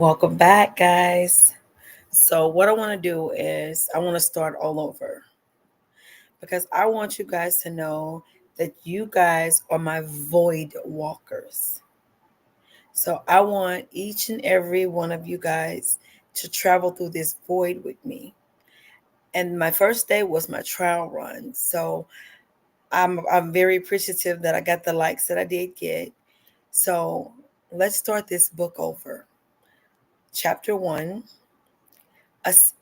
Welcome back, guys. So, what I want to do is I want to start all over because I want you guys to know that you guys are my void walkers. So, I want each and every one of you guys to travel through this void with me. And my first day was my trial run. So, I'm very appreciative that I got the likes that I did get. So, let's start this book over. Chapter 1,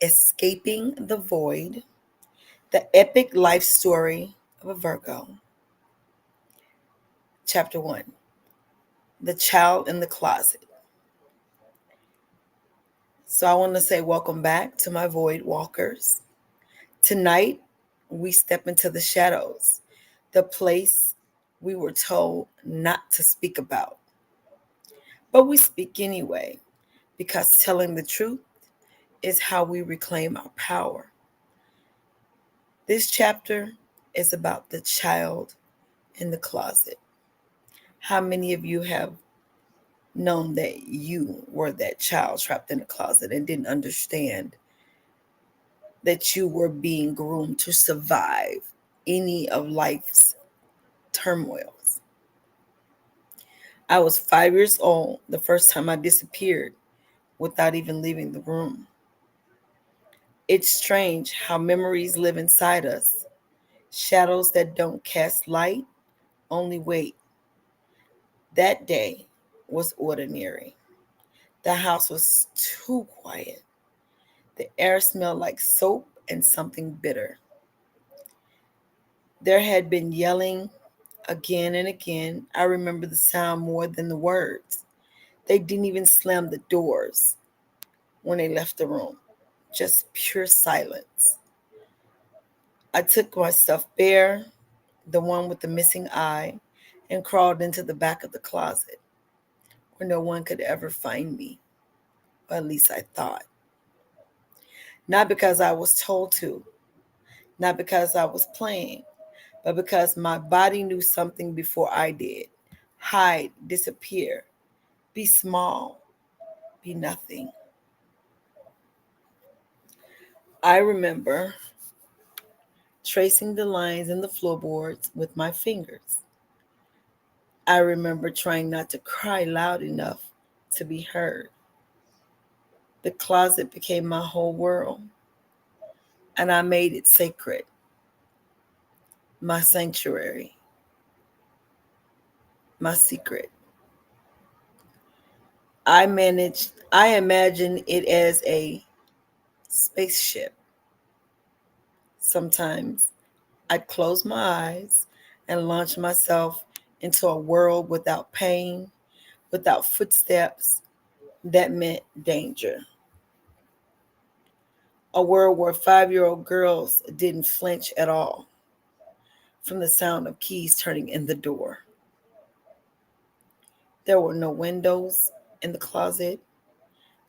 Escaping the Void. The epic life story of a Virgo. Chapter 1, The Child in the Closet. So I want to say welcome back to my Void Walkers. Tonight, we step into the shadows, the place we were told not to speak about. But we speak anyway, because telling the truth is how we reclaim our power. This chapter is about the child in the closet. How many of you have known that you were that child trapped in a closet and didn't understand that you were being groomed to survive any of life's turmoils? I was 5 years old the first time I disappeared without even leaving the room. It's strange how memories live inside us, shadows that don't cast light, only wait. That day was ordinary. The house was too quiet. The air smelled like soap and something bitter. There had been yelling again and again. I remember the sound more than the words. They didn't even slam the doors when they left the room, just pure silence. I took my stuffed bear, the one with the missing eye, and crawled into the back of the closet where no one could ever find me, or at least I thought. Not because I was told to, not because I was playing, but because my body knew something before I did. Hide, disappear, be small, be nothing. I remember tracing the lines in the floorboards with my fingers. I remember trying not to cry loud enough to be heard. The closet became my whole world, and I made it sacred, my sanctuary, my secret. I imagine it as a spaceship. Sometimes I'd close my eyes and launch myself into a world without pain, without footsteps that meant danger. A world where 5-year-old girls didn't flinch at all from the sound of keys turning in the door. There were no windows in the closet,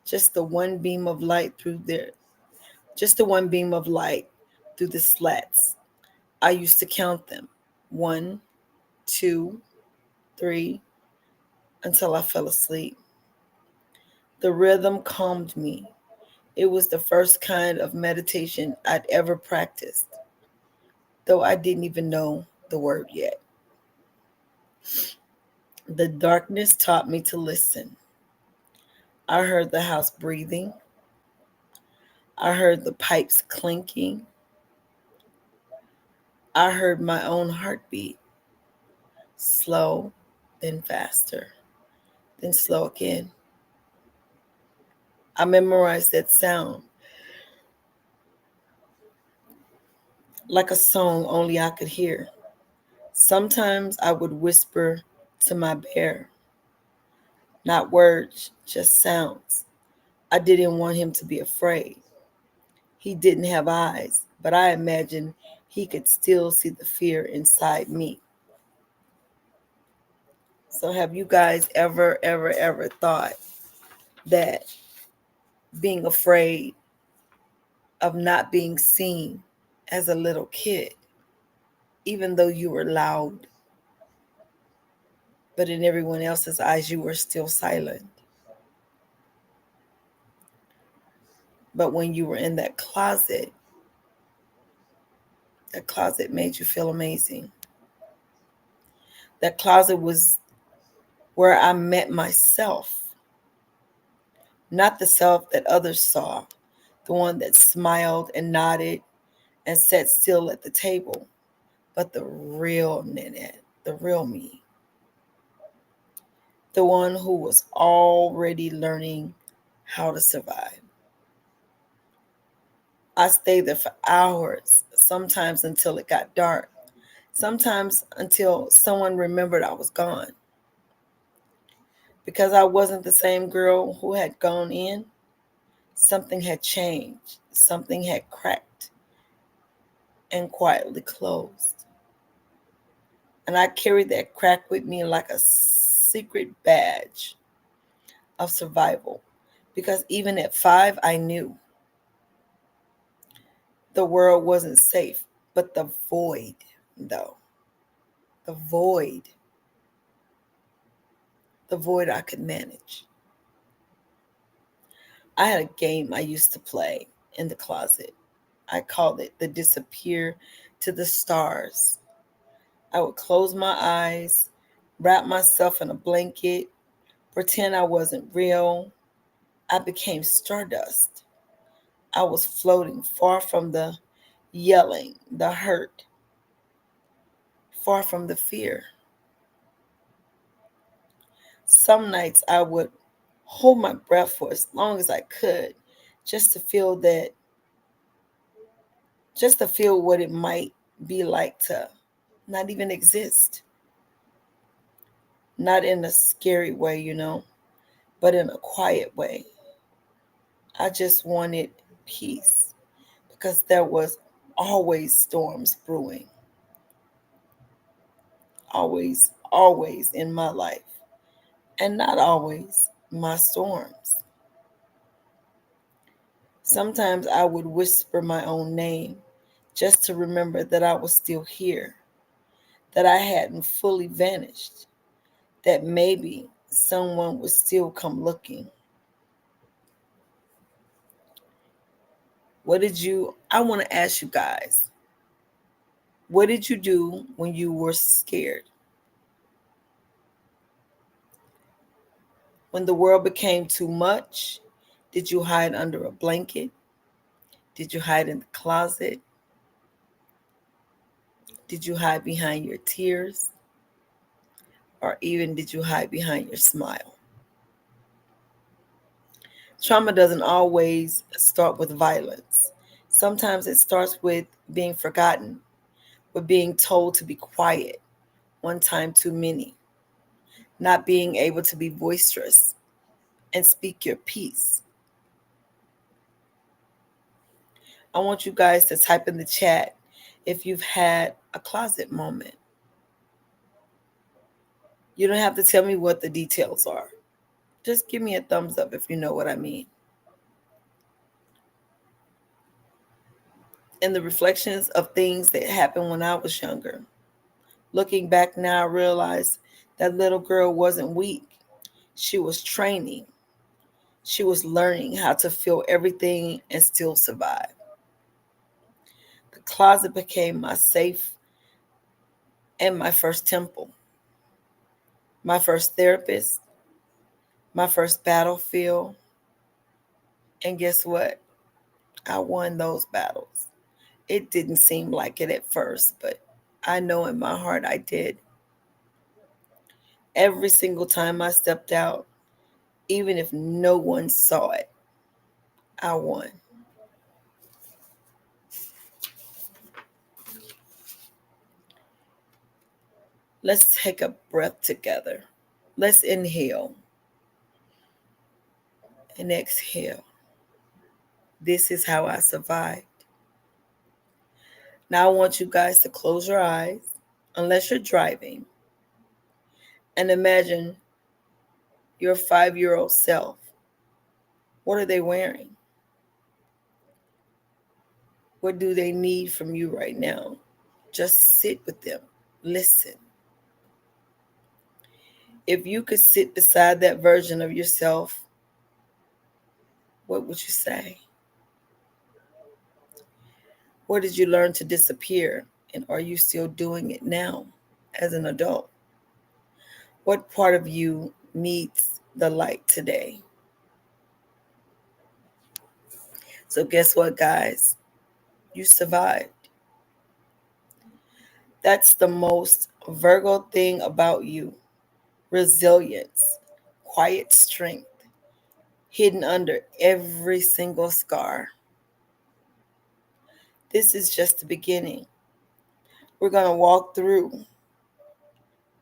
just the one beam of light through there, just the one beam of light through the slats. I used to count them: one, two, three, until I fell asleep. The rhythm calmed me. It was the first kind of meditation I'd ever practiced, though I didn't even know the word yet. The darkness taught me to listen. I heard the house breathing. I heard the pipes clinking. I heard my own heartbeat, slow, then faster, then slow again. I memorized that sound like a song only I could hear. Sometimes I would whisper to my bear, not words, just sounds. I didn't want him to be afraid. He didn't have eyes, but I imagined he could still see the fear inside me. So, have you guys ever thought that being afraid of not being seen as a little kid, even though you were loud, but in everyone else's eyes, you were still silent? But when you were in that closet made you feel amazing. That closet was where I met myself, not the self that others saw, the one that smiled and nodded and sat still at the table, but the real Nanette, the real me, the one who was already learning how to survive. I stayed there for hours, sometimes until it got dark, sometimes until someone remembered I was gone. Because I wasn't the same girl who had gone in, something had changed, something had cracked and quietly closed. And I carried that crack with me like a secret badge of survival. Because even at 5, I knew the world wasn't safe, but though, the void, the void I could manage. I had a game I used to play in the closet. I called it the disappear to the stars. I would close my eyes, wrap myself in a blanket, pretend I wasn't real. I became stardust. I was floating far from the yelling, the hurt, far from the fear. Some nights I would hold my breath for as long as I could just to feel that, just to feel what it might be like to not even exist. Not in a scary way, but in a quiet way. I just wanted peace because there was always storms brewing, always in my life, and not always my storms. Sometimes I would whisper my own name just to remember that I was still here, that I hadn't fully vanished, that maybe someone would still come looking. I want to ask you guys, what did you do when you were scared? When the world became too much, did you hide under a blanket? Did you hide in the closet? Did you hide behind your tears? Or even did you hide behind your smile? Trauma doesn't always start with violence. Sometimes it starts with being forgotten, with being told to be quiet one time too many, not being able to be boisterous and speak your piece. I want you guys to type in the chat if you've had a closet moment. You don't have to tell me what the details are. Just give me a thumbs up if you know what I mean. And the reflections of things that happened when I was younger. Looking back now, I realize that little girl wasn't weak. She was training. She was learning how to feel everything and still survive. The closet became my safe and my first temple, my first therapist, my first battlefield. And guess what? I won those battles. It didn't seem like it at first, but I know in my heart I did. Every single time I stepped out, even if no one saw it, I won. Let's take a breath together. Let's inhale and exhale. This is how I survived. Now I want you guys to close your eyes, unless you're driving, and imagine your 5-year-old self. What are they wearing? What do they need from you right now? Just sit with them. Listen. If you could sit beside that version of yourself, what would you say? Where did you learn to disappear? And are you still doing it now as an adult? What part of you needs the light today? So, guess what, guys? You survived. That's the most Virgo thing about you: resilience, quiet strength, hidden under every single scar. This is just the beginning. We're going to walk through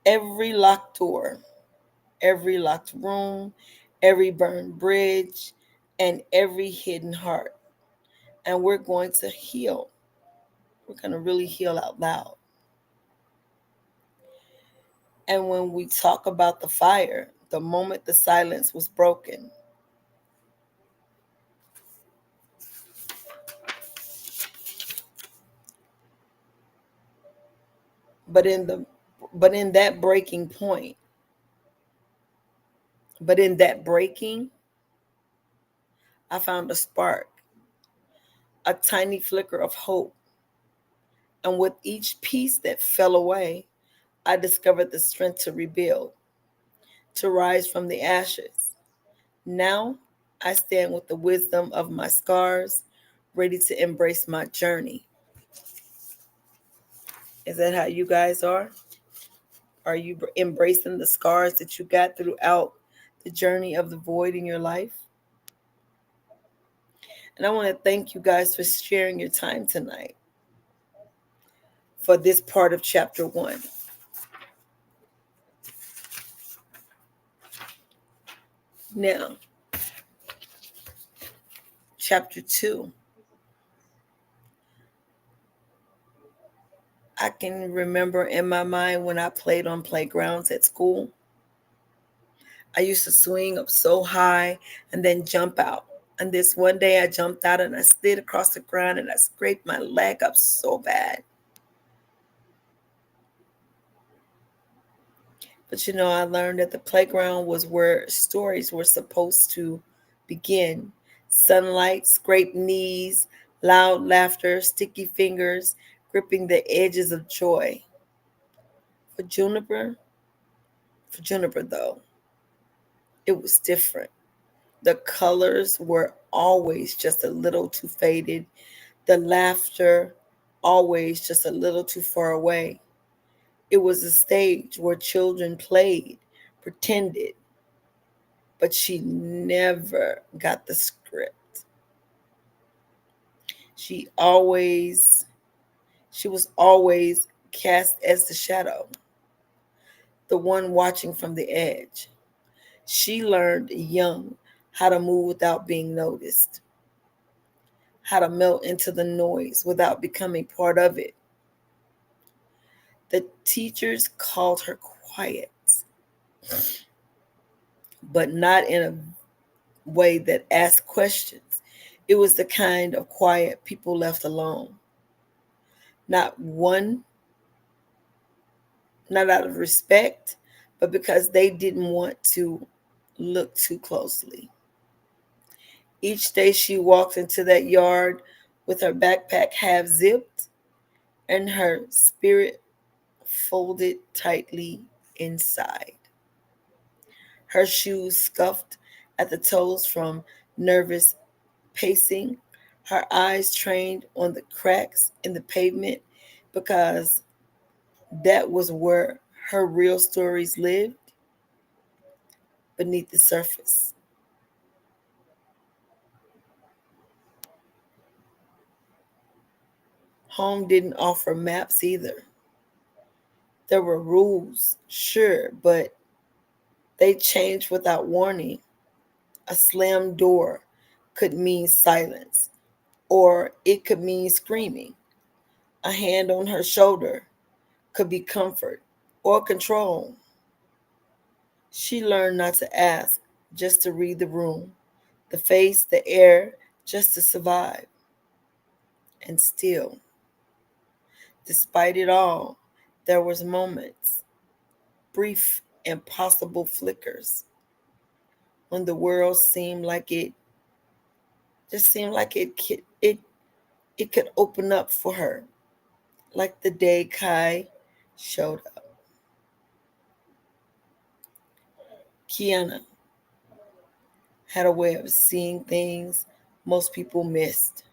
every locked door, every locked room, every burned bridge, and every hidden heart. And we're going to heal. We're going to really heal out loud. And when we talk about the fire, the moment the silence was broken, but in the but in that breaking point, but in that breaking, I found a spark, a tiny flicker of hope. And with each piece that fell away, I discovered the strength to rebuild, to rise from the ashes. Now I stand with the wisdom of my scars, ready to embrace my journey. Is that how you guys are? Are you embracing the scars that you got throughout the journey of the void in your life? And I want to thank you guys for sharing your time tonight for this part of chapter 1. Now, chapter 2. I can remember in my mind when I played on playgrounds at school. I used to swing up so high and then jump out. And this one day I jumped out and I slid across the ground and I scraped my leg up so bad. But I learned that the playground was where stories were supposed to begin. Sunlight, scraped knees, loud laughter, sticky fingers gripping the edges of joy. For Juniper, for Juniper though, it was different. The colors were always just a little too faded. The laughter always just a little too far away. It was a stage where children played, pretended, but she never got the script. She always she was always cast as the shadow, the one watching from the edge. She learned young how to move without being noticed, how to melt into the noise without becoming part of it. The teachers called her quiet, but not in a way that asked questions. It was the kind of quiet people left alone. Not one, not out of respect, but because they didn't want to look too closely. Each day she walked into that yard with her backpack half zipped and her spirit folded tightly inside. Her shoes scuffed at the toes from nervous pacing, her eyes trained on the cracks in the pavement because that was where her real stories lived, beneath the surface. Home didn't offer maps either. There were rules, sure, but they changed without warning. A slammed door could mean silence, or it could mean screaming. A hand on her shoulder could be comfort or control. She learned not to ask, just to read the room, the face, the air, just to survive. And still, despite it all, there was moments, brief, impossible flickers, when the world seemed like it it could open up for her, like the day Kai showed up. Kiana had a way of seeing things most people missed.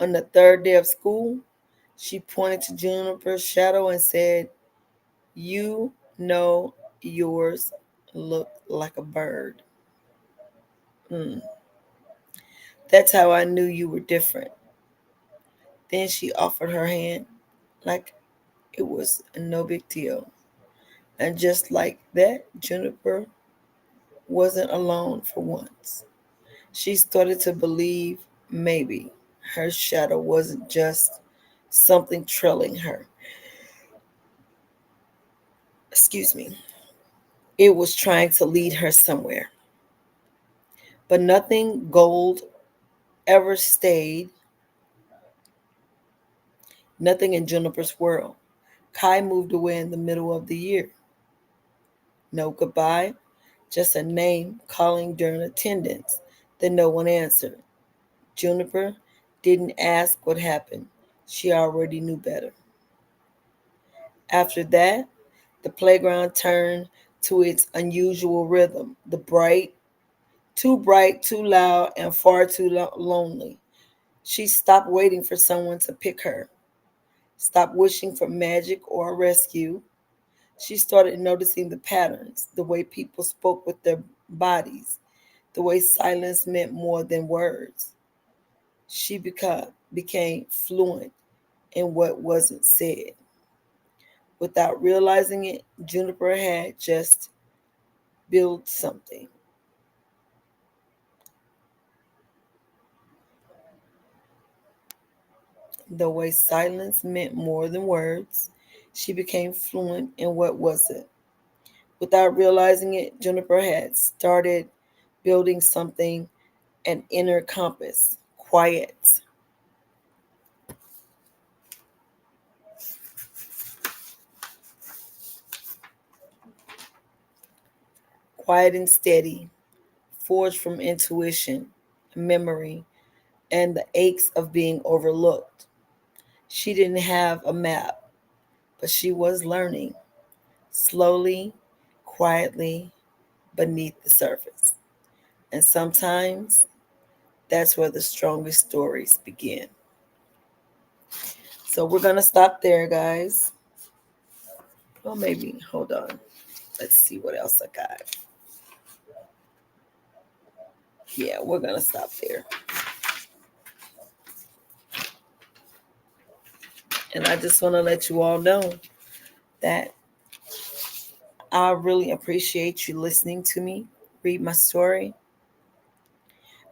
On the third day of school, she pointed to Juniper's shadow and said, "You know yours look like a bird." Mm, that's how I knew you were different. Then she offered her hand like it was no big deal. And just like that, Juniper wasn't alone for once. She started to believe maybe her shadow wasn't just something trailing her. Excuse me. It was trying to lead her somewhere. But nothing gold ever stayed, nothing in Juniper's world. Kai moved away in the middle of the year. No goodbye, just a name calling during attendance that no one answered. Juniper didn't ask what happened. She already knew better. After that, the playground turned to its unusual rhythm, the bright, too loud, and far too lonely. She stopped waiting for someone to pick her, stopped wishing for magic or a rescue. She started noticing the patterns, the way people spoke with their bodies, the way silence meant more than words. She became fluent in what wasn't said. Without realizing it, Juniper had just built something. The way silence meant more than words, she became fluent in what wasn't. Without realizing it, Juniper had started building something, an inner compass, quiet and steady, forged from intuition, memory, and the aches of being overlooked. She didn't have a map, but she was learning, slowly, quietly, beneath the surface. And sometimes that's where the strongest stories begin. So we're going to stop there, guys. Well, maybe, hold on. Let's see what else I got. Yeah, we're going to stop there. And I just want to let you all know that I really appreciate you listening to me read my story.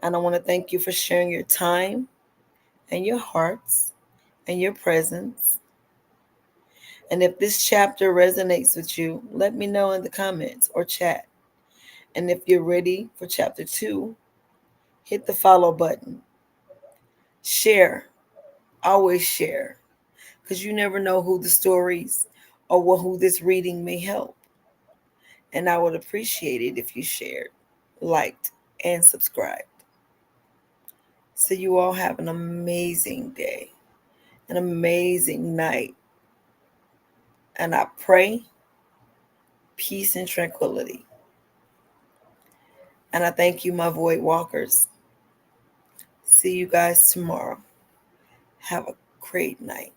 And I want to thank you for sharing your time and your hearts and your presence. And if this chapter resonates with you, let me know in the comments or chat. And if you're ready for chapter 2, hit the follow button. Share, always share, because you never know who the stories or who this reading may help. And I would appreciate it if you shared, liked, and subscribed. So you all have an amazing day, an amazing night. And I pray peace and tranquility. And I thank you, my void walkers. See you guys tomorrow. Have a great night.